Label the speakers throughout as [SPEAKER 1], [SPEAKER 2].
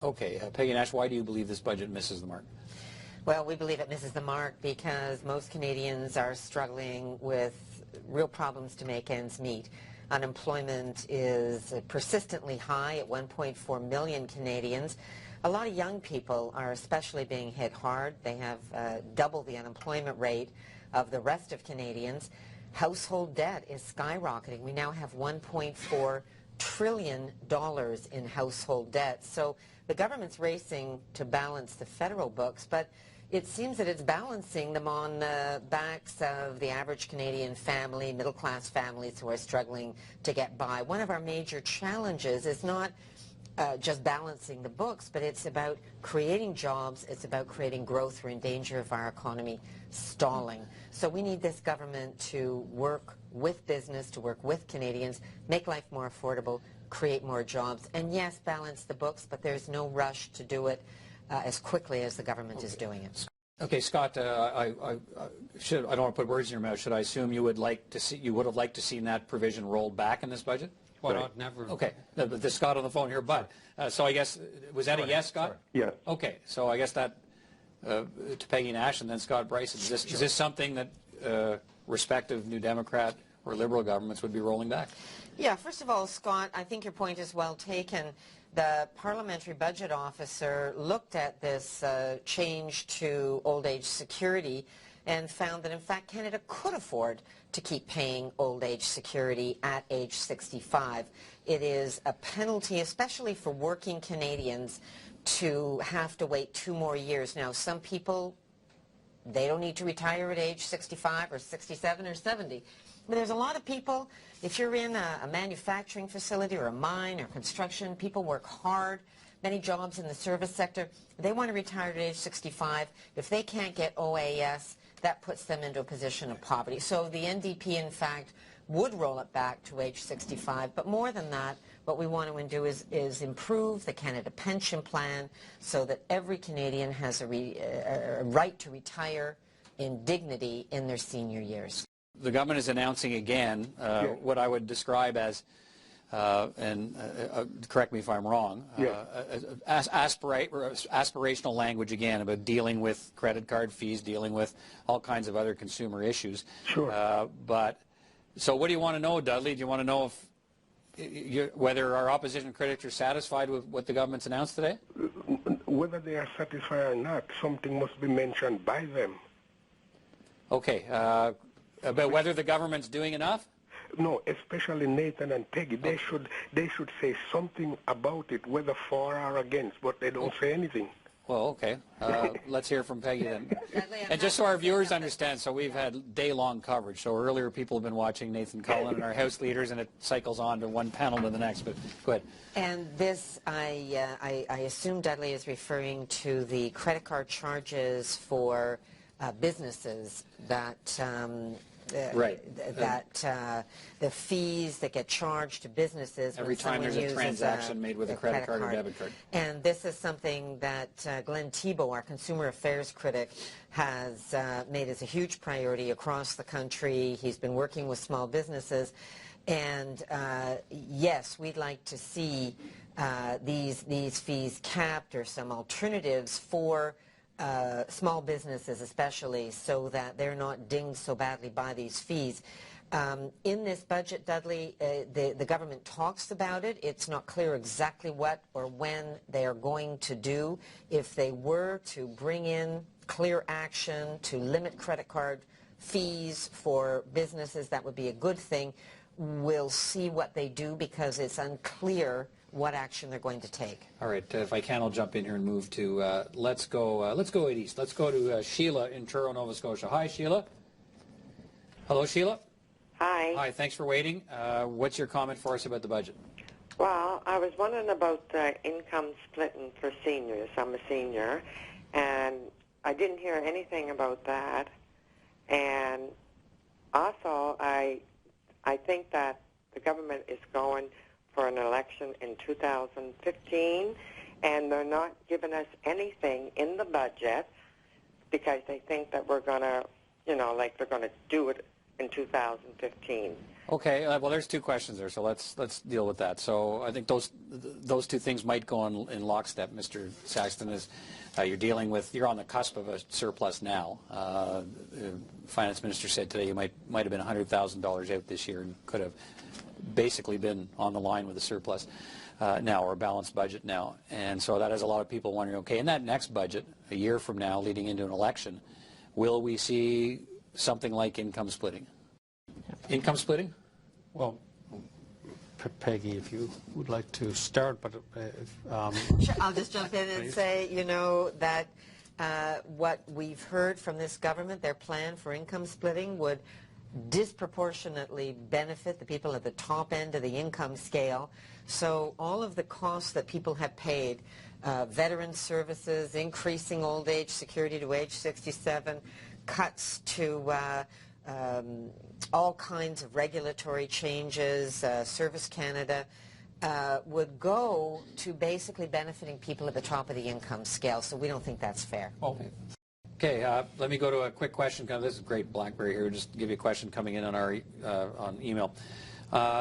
[SPEAKER 1] Okay, Peggy Nash, why do you believe this budget misses the mark?
[SPEAKER 2] Well, we believe it misses the mark because most Canadians are struggling with real problems to make ends meet. Unemployment is persistently high at 1.4 million Canadians. A lot of young people are especially being hit hard. They have double the unemployment rate of the rest of Canadians. Household debt is skyrocketing. We now have $1.4 trillion in household debt. So the government's racing to balance the federal books, but it seems that it's balancing them on the backs of the average Canadian family, middle-class families who are struggling to get by. One of our major challenges is not just balancing the books, but it's about creating jobs, it's about creating growth. We're in danger of our economy stalling. So we need this government to work with business, to work with Canadians, make life more affordable, create more jobs, and yes, balance the books, but there's no rush to do it as quickly as the government is doing it.
[SPEAKER 1] Okay, Scott, I don't want to put words in your mouth. Should I assume you would have liked to see that provision rolled back in this budget?
[SPEAKER 3] Why not? Never.
[SPEAKER 1] Okay, there's Scott on the phone here, but so I guess, was that a yes, Scott?
[SPEAKER 4] Yeah.
[SPEAKER 1] Okay, so I guess that to Peggy Nash and then Scott Bryson, is this something that respective New Democrat or Liberal governments would be rolling back?
[SPEAKER 2] Yeah, first of all, Scott, I think your point is well taken. The Parliamentary Budget Officer looked at this change to old age security and found that, in fact, Canada could afford to keep paying old age security at age 65. It is a penalty, especially for working Canadians, to have to wait 2 more years. Now, some people, they don't need to retire at age 65 or 67 or 70. But there's a lot of people, if you're in a manufacturing facility or a mine or construction, people work hard. Many jobs in the service sector, they want to retire at age 65. If they can't get OAS, that puts them into a position of poverty. So the NDP, in fact, would roll it back to age 65. But more than that, what we want to do is improve the Canada Pension Plan so that every Canadian has a right to retire in dignity in their senior years.
[SPEAKER 1] The government is announcing again what I would describe as, and correct me if I'm wrong, aspirational language again about dealing with credit card fees, dealing with all kinds of other consumer issues.
[SPEAKER 4] Sure.
[SPEAKER 1] So what do you want to know, Dudley? Do you want to know whether our opposition critics are satisfied with what the government's announced today?
[SPEAKER 4] Whether they are satisfied or not, something must be mentioned by them.
[SPEAKER 1] Okay. About whether the government's doing enough?
[SPEAKER 4] No, especially Nathan and Peggy. They should say something about it, whether for or against, but they don't say anything.
[SPEAKER 1] Well, okay. Let's hear from Peggy then. And just so our viewers understand, so we've had day-long coverage. So earlier people have been watching Nathan Cullen and our House leaders, and it cycles on to one panel to the next. But go ahead.
[SPEAKER 2] And this, I assume Dudley is referring to the credit card charges for businesses that the fees that get charged to businesses
[SPEAKER 1] every time there's a transaction made with a credit card or debit card.
[SPEAKER 2] And this is something that Glenn Thibeault, our consumer affairs critic, has made as a huge priority across the country. He's been working with small businesses, and yes, we'd like to see these fees capped or some alternatives for small businesses especially, so that they're not dinged so badly by these fees. In this budget, Dudley, the government talks about it. It's not clear exactly what or when they are going to do. If they were to bring in clear action to limit credit card fees for businesses, that would be a good thing. We'll see what they do because it's unclear what action they're going to take.
[SPEAKER 1] All right, if I can, I'll jump in here and move to, let's go east. Let's go to Sheila in Truro, Nova Scotia. Hi, Sheila. Hello, Sheila.
[SPEAKER 5] Hi.
[SPEAKER 1] Hi, thanks for waiting. What's your comment for us about the budget?
[SPEAKER 5] Well, I was wondering about the income splitting for seniors. I'm a senior, and I didn't hear anything about that. And also, I think that the government is going for an election in 2015, and they're not giving us anything in the budget because they think that we're going to, like they're going to do it in 2015.
[SPEAKER 1] Okay, well, there's two questions there, so let's deal with that. So I think those two things might go in lockstep, Mr. Saxton. Is you're on the cusp of a surplus now. The finance minister said today you might have been $100,000 out this year and could have basically been on the line with a surplus now, or a balanced budget now. And so that has a lot of people wondering, okay, in that next budget, a year from now, leading into an election, will we see something like income splitting? Income splitting?
[SPEAKER 3] Well, Peggy, if you would like to start, but
[SPEAKER 2] Sure, I'll just jump in and say, that what we've heard from this government, their plan for income splitting would disproportionately benefit the people at the top end of the income scale. So all of the costs that people have paid, veteran services, increasing old age security to age 67, cuts to all kinds of regulatory changes, Service Canada, would go to basically benefiting people at the top of the income scale. So we don't think that's fair.
[SPEAKER 1] Okay, let me go to a quick question. This is great, BlackBerry here. Just give you a question coming in on our on email.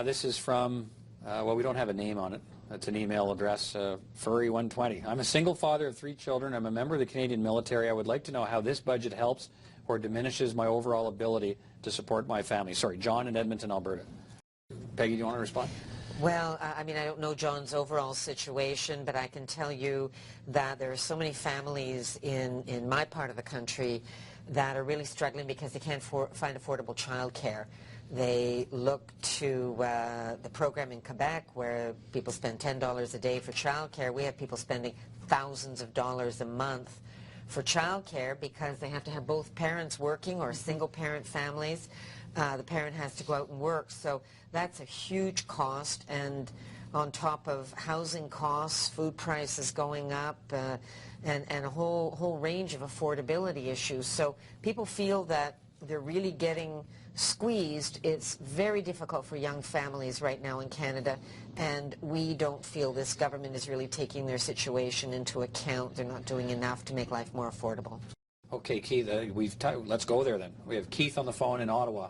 [SPEAKER 1] This is from, well, we don't have a name on it. It's an email address, Furry120. I'm a single father of 3 children. I'm a member of the Canadian military. I would like to know how this budget helps or diminishes my overall ability to support my family. Sorry, John in Edmonton, Alberta. Peggy, do you want to respond?
[SPEAKER 2] Well, I mean, I don't know John's overall situation, but I can tell you that there are so many families in my part of the country that are really struggling because they can't find affordable childcare. They look to the program in Quebec where people spend $10 a day for childcare. We have people spending thousands of dollars a month for childcare because they have to have both parents working, or single-parent families. The parent has to go out and work. So that's a huge cost, and on top of housing costs, food prices going up, and a whole range of affordability issues. So people feel that they're really getting squeezed. It's very difficult for young families right now in Canada, and we don't feel this government is really taking their situation into account. They're not doing enough to make life more affordable.
[SPEAKER 1] Okay, Keith, let's go there then. We have Keith on the phone in Ottawa.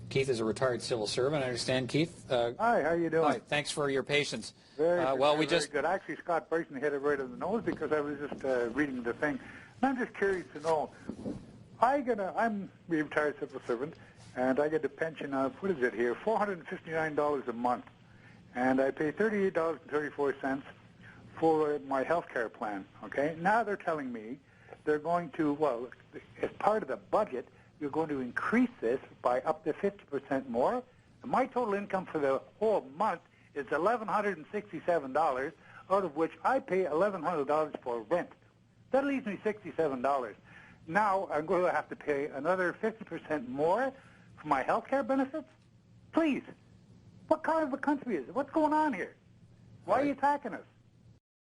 [SPEAKER 1] Keith is a retired civil servant, I understand. Keith?
[SPEAKER 6] Hi, how you doing?
[SPEAKER 1] Hi, thanks for your patience.
[SPEAKER 6] Very
[SPEAKER 1] good.
[SPEAKER 6] Actually, Scott Bryson hit it right on the nose because I was just reading the thing. And I'm just curious to know, I'm a retired civil servant, and I get a pension of, what is it here, $459 a month. And I pay $38.34 for my health care plan, okay? Now they're telling me they're going to, well, as part of the budget, you're going to increase this by up to 50% more. And my total income for the whole month is $1,167, out of which I pay $1,100 for rent. That leaves me $67. Now I'm going to have to pay another 50% more for my health care benefits? Please, what kind of a country is it? What's going on here? Why are you attacking us?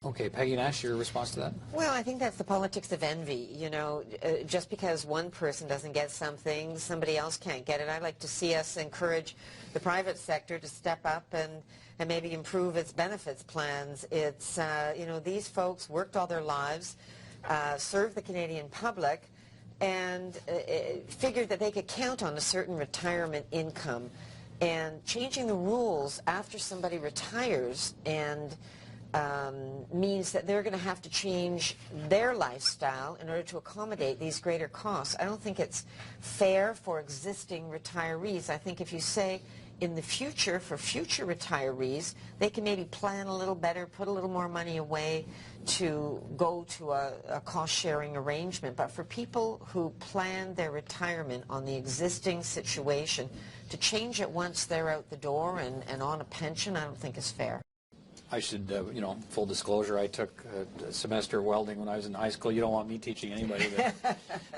[SPEAKER 1] Okay, Peggy Nash, your response to that?
[SPEAKER 2] Well, I think that's the politics of envy. Just because one person doesn't get something, somebody else can't get it. I'd like to see us encourage the private sector to step up and maybe improve its benefits plans. It's, these folks worked all their lives, served the Canadian public, and figured that they could count on a certain retirement income. And changing the rules after somebody retires and means that they're going to have to change their lifestyle in order to accommodate these greater costs. I don't think it's fair for existing retirees. I think if you say in the future, for future retirees, they can maybe plan a little better, put a little more money away to go to a cost-sharing arrangement. But for people who plan their retirement on the existing situation, to change it once they're out the door and on a pension, I don't think is fair.
[SPEAKER 1] I should, full disclosure, I took a semester of welding when I was in high school. You don't want me teaching anybody.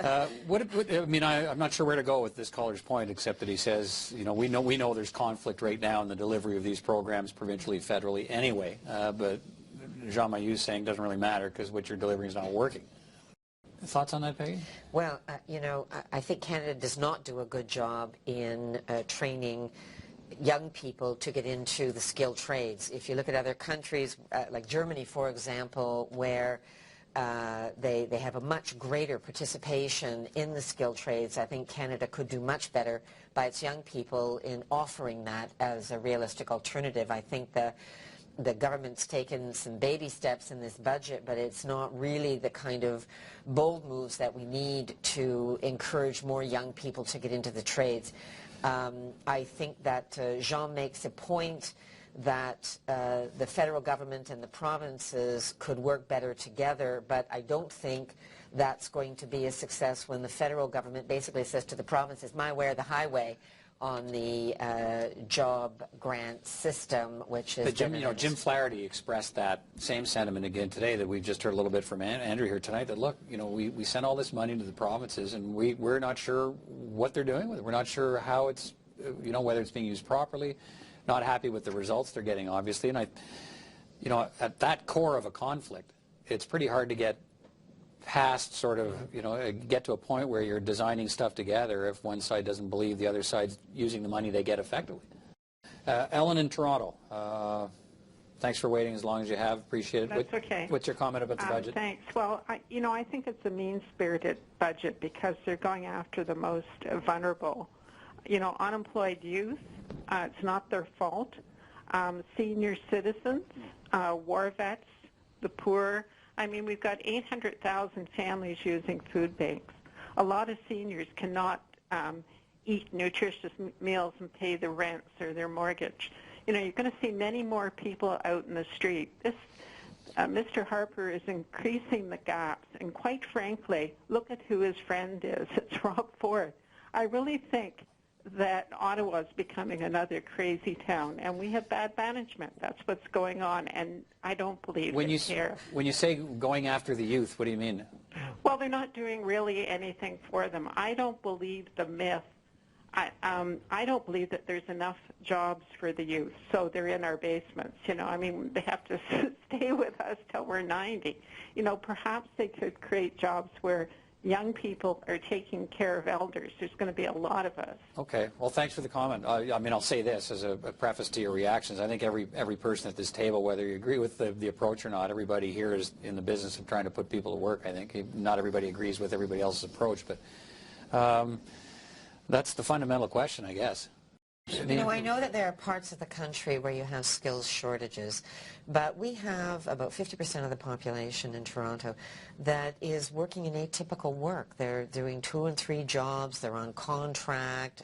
[SPEAKER 1] I'm not sure where to go with this caller's point, except that he says, we know there's conflict right now in the delivery of these programs, provincially, federally, anyway. But Jean Mayu's saying it doesn't really matter because what you're delivering is not working. Thoughts on that, Peggy?
[SPEAKER 2] Well, I think Canada does not do a good job in training young people to get into the skilled trades. If you look at other countries, like Germany, for example, where they have a much greater participation in the skilled trades. I think Canada could do much better by its young people in offering that as a realistic alternative. I think the government's taken some baby steps in this budget, but it's not really the kind of bold moves that we need to encourage more young people to get into the trades. I think that Jean makes a point that the federal government and the provinces could work better together, but I don't think that's going to be a success when the federal government basically says to the provinces, my way or the highway on the job grant system, which is...
[SPEAKER 1] But Jim Flaherty expressed that same sentiment again today that we've just heard a little bit from Andrew here tonight, that look, we send all this money to the provinces and we're not sure what they're doing with it. We're not sure how it's, whether it's being used properly. Not happy with the results they're getting, obviously, and at that core of a conflict, it's pretty hard to get past sort of, get to a point where you're designing stuff together if one side doesn't believe the other side's using the money they get effectively. Ellen in Toronto, thanks for waiting as long as you have. Appreciate it.
[SPEAKER 7] That's okay.
[SPEAKER 1] What's your comment about the budget?
[SPEAKER 7] Thanks. Well, I think it's a mean-spirited budget because they're going after the most vulnerable. Unemployed youth, it's not their fault. Senior citizens, war vets, the poor. I mean, we've got 800,000 families using food banks. A lot of seniors cannot eat nutritious meals and pay their rents or their mortgage. You're going to see many more people out in the street. Mr. Harper is increasing the gaps, and quite frankly, look at who his friend is. It's Rob Ford. I really think that Ottawa is becoming another crazy town, and we have bad management. That's what's going on, and I don't believe it here.
[SPEAKER 1] When you say going after the youth, what do you mean?
[SPEAKER 7] Well, they're not doing really anything for them. I don't believe the myth. I don't believe that there's enough jobs for the youth, so they're in our basements. I mean, they have to stay with us till we're 90. Perhaps they could create jobs where young people are taking care of elders. There's going to be a lot of us.
[SPEAKER 1] Okay. Well, thanks for the comment. I'll say this as a preface to your reactions. I think every person at this table, whether you agree with the approach or not, everybody here is in the business of trying to put people to work, I think. Not everybody agrees with everybody else's approach, but that's the fundamental question, I guess.
[SPEAKER 2] I know that there are parts of the country where you have skills shortages, but we have about 50% of the population in Toronto that is working in atypical work. They're doing 2 and 3 jobs. They're on contract.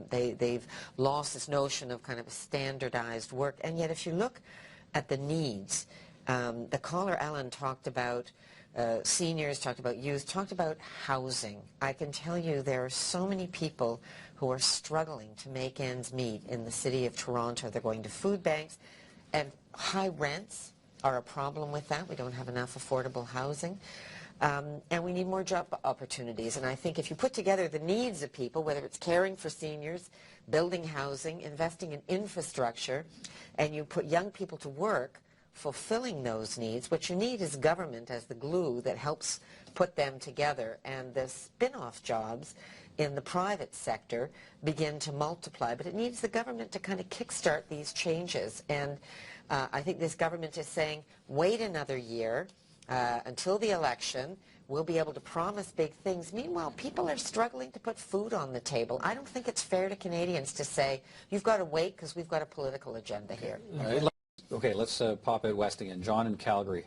[SPEAKER 2] They've lost this notion of kind of standardized work. And yet if you look at the needs, the caller, Ellen, talked about seniors, talked about youth, talked about housing. I can tell you there are so many people who are struggling to make ends meet in the city of Toronto. They're going to food banks, and high rents are a problem with that. We don't have enough affordable housing, and we need more job opportunities. And I think if you put together the needs of people, whether it's caring for seniors, building housing, investing in infrastructure, and you put young people to work, fulfilling those needs, what you need is government as the glue that helps put them together, and the spin-off jobs in the private sector begin to multiply. But it needs the government to kind of kickstart these changes, and I think this government is saying, wait another year until the election. We'll be able to promise big things. Meanwhile, people are struggling to put food on the table. I don't think it's fair to Canadians to say, you've got to wait because we've got a political agenda here.
[SPEAKER 1] All right. Okay, let's pop out west again. John in Calgary.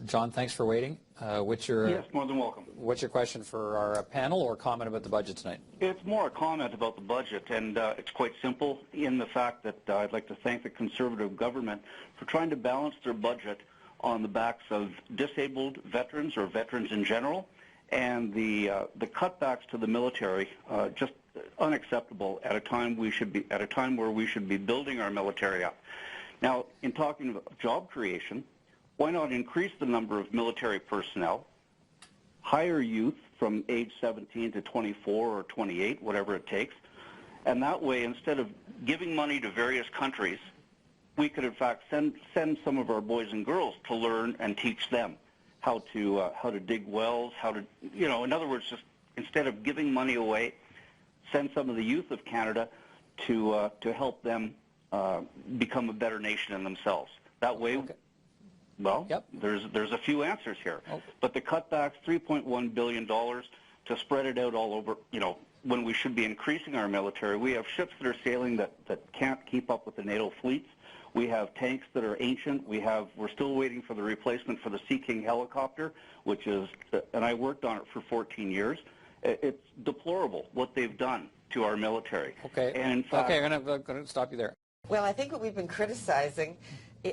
[SPEAKER 1] John, thanks for waiting.
[SPEAKER 8] Yes, more than welcome.
[SPEAKER 1] What's your question for our panel or comment about the budget tonight?
[SPEAKER 8] It's more a comment about the budget, and it's quite simple in the fact that I'd like to thank the Conservative government for trying to balance their budget on the backs of disabled veterans or veterans in general, and the cutbacks to the military just unacceptable at a time where we should be building our military up. Now, in talking about job creation, why not increase the number of military personnel, hire youth from age 17 to 24 or 28, whatever it takes, and that way, instead of giving money to various countries, we could in fact send some of our boys and girls to learn and teach them how to dig wells, in other words, just instead of giving money away, send some of the youth of Canada to help them become a better nation in themselves. That way, Well,
[SPEAKER 1] Yep.
[SPEAKER 8] there's a few answers here.
[SPEAKER 1] Oh.
[SPEAKER 8] But the cutback's $3.1 billion to spread it out all over, when we should be increasing our military. We have ships that are sailing that can't keep up with the NATO fleets. We have tanks that are ancient. We're still waiting for the replacement for the Sea King helicopter, which is, and I worked on it for 14 years. It's deplorable what they've done to our military.
[SPEAKER 1] Okay.
[SPEAKER 8] And in fact,
[SPEAKER 1] okay, I'm going to stop you there.
[SPEAKER 2] Well, I think what we've been criticizing,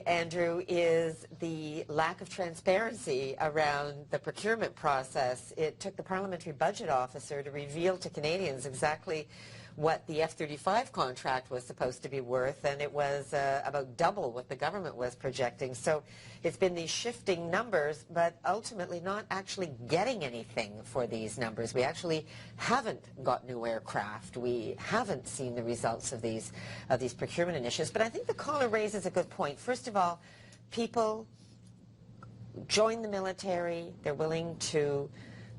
[SPEAKER 2] Andrew, is the lack of transparency around the procurement process. It took the parliamentary budget officer to reveal to Canadians exactly what the F-35 contract was supposed to be worth, and it was about double what the government was projecting. So it's been these shifting numbers, but ultimately not actually getting anything for these numbers. We actually haven't got new aircraft. We haven't seen the results of these procurement initiatives. But I think the caller raises a good point. First of all, people join the military. They're willing to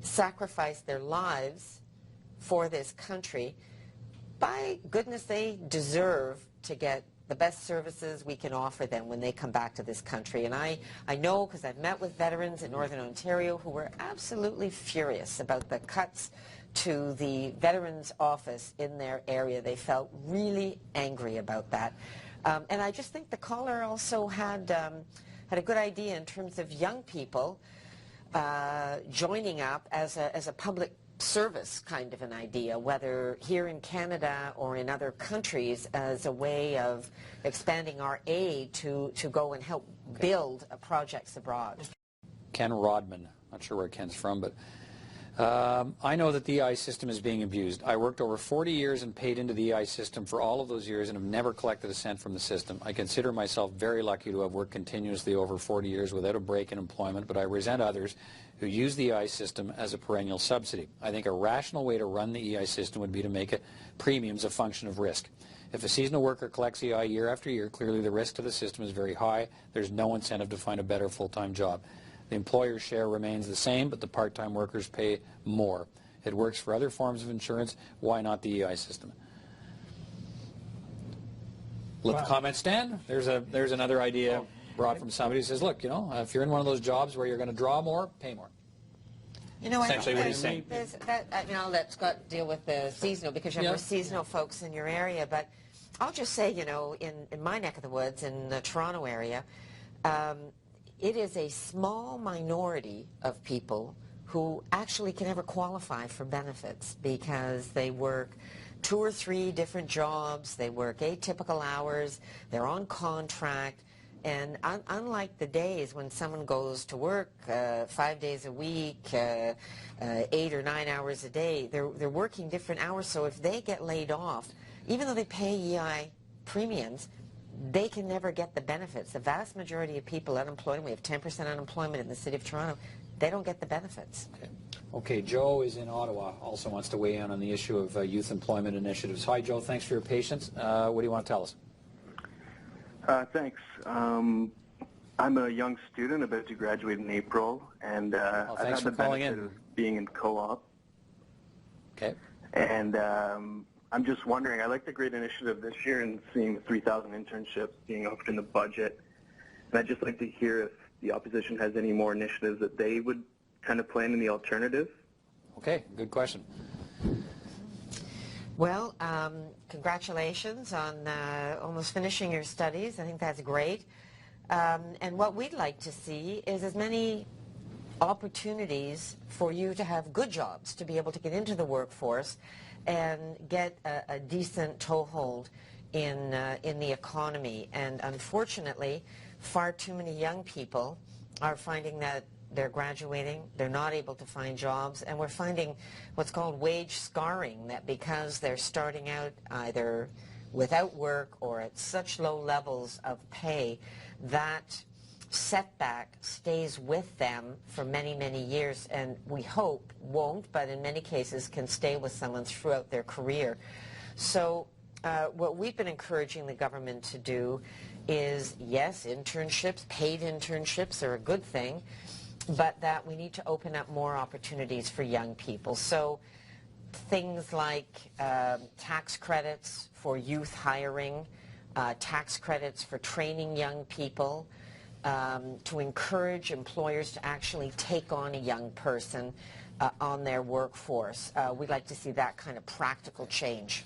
[SPEAKER 2] sacrifice their lives for this country. By goodness, they deserve to get the best services we can offer them when they come back to this country. And I know, because I've met with veterans in Northern Ontario who were absolutely furious about the cuts to the Veterans Office in their area. They felt really angry about that. And I just think the caller also had a good idea in terms of young people joining up as a public service kind of an idea, whether here in Canada or in other countries, as a way of expanding our aid to go and help build projects abroad.
[SPEAKER 1] Ken Rodman, not sure where Ken's from, but I know that the EI system is being abused. I worked over 40 years and paid into the EI system for all of those years and have never collected a cent from the system. I consider myself very lucky to have worked continuously over 40 years without a break in employment, but I resent others who use the EI system as a perennial subsidy. I think a rational way to run the EI system would be to make premiums a function of risk. If a seasonal worker collects EI year after year, clearly the risk to the system is very high. There's no incentive to find a better full-time job. The employer's share remains the same, but the part-time workers pay more. It works for other forms of insurance. Why not the EI system? Let the comment stand. There's another idea brought from somebody who says, look, if you're in one of those jobs where you're going to draw more, pay more. Essentially what he's saying.
[SPEAKER 2] I'll let Scott deal with the seasonal, because you have more seasonal folks in your area, but I'll just say, in my neck of the woods, in the Toronto area, it is a small minority of people who actually can ever qualify for benefits because they work 2 or 3 different jobs, they work atypical hours, they're on contract, and unlike the days when someone goes to work 5 days a week, 8 or 9 hours a day, they're working different hours, so if they get laid off, even though they pay EI premiums, they can never get the benefits. The vast majority of people unemployed, we have 10% unemployment in the City of Toronto, they don't get the benefits.
[SPEAKER 1] Okay, Joe is in Ottawa, also wants to weigh in on the issue of youth employment initiatives. Hi, Joe, thanks for your patience. What do you want to tell us?
[SPEAKER 9] Thanks. I'm a young student about to graduate in April, and I've had the benefit of being in co-op.
[SPEAKER 1] Okay.
[SPEAKER 9] And I'm just wondering, I like the great initiative this year and seeing the 3,000 internships being offered in the budget. And I'd just like to hear if the opposition has any more initiatives that they would kind of plan in the alternative.
[SPEAKER 1] Okay, good question.
[SPEAKER 2] Well, congratulations on almost finishing your studies. I think that's great. And what we'd like to see is as many opportunities for you to have good jobs, to be able to get into the workforce and get a decent toehold in the economy. And unfortunately, far too many young people are finding that they're graduating, they're not able to find jobs, and we're finding what's called wage scarring, that because they're starting out either without work or at such low levels of pay, that setback stays with them for many, many years, and we hope won't, but in many cases can stay with someone throughout their career. So what we've been encouraging the government to do is, yes, internships, paid internships are a good thing, but that we need to open up more opportunities for young people. So things like tax credits for youth hiring, tax credits for training young people, to encourage employers to actually take on a young person on their workforce. We'd like to see that kind of practical change.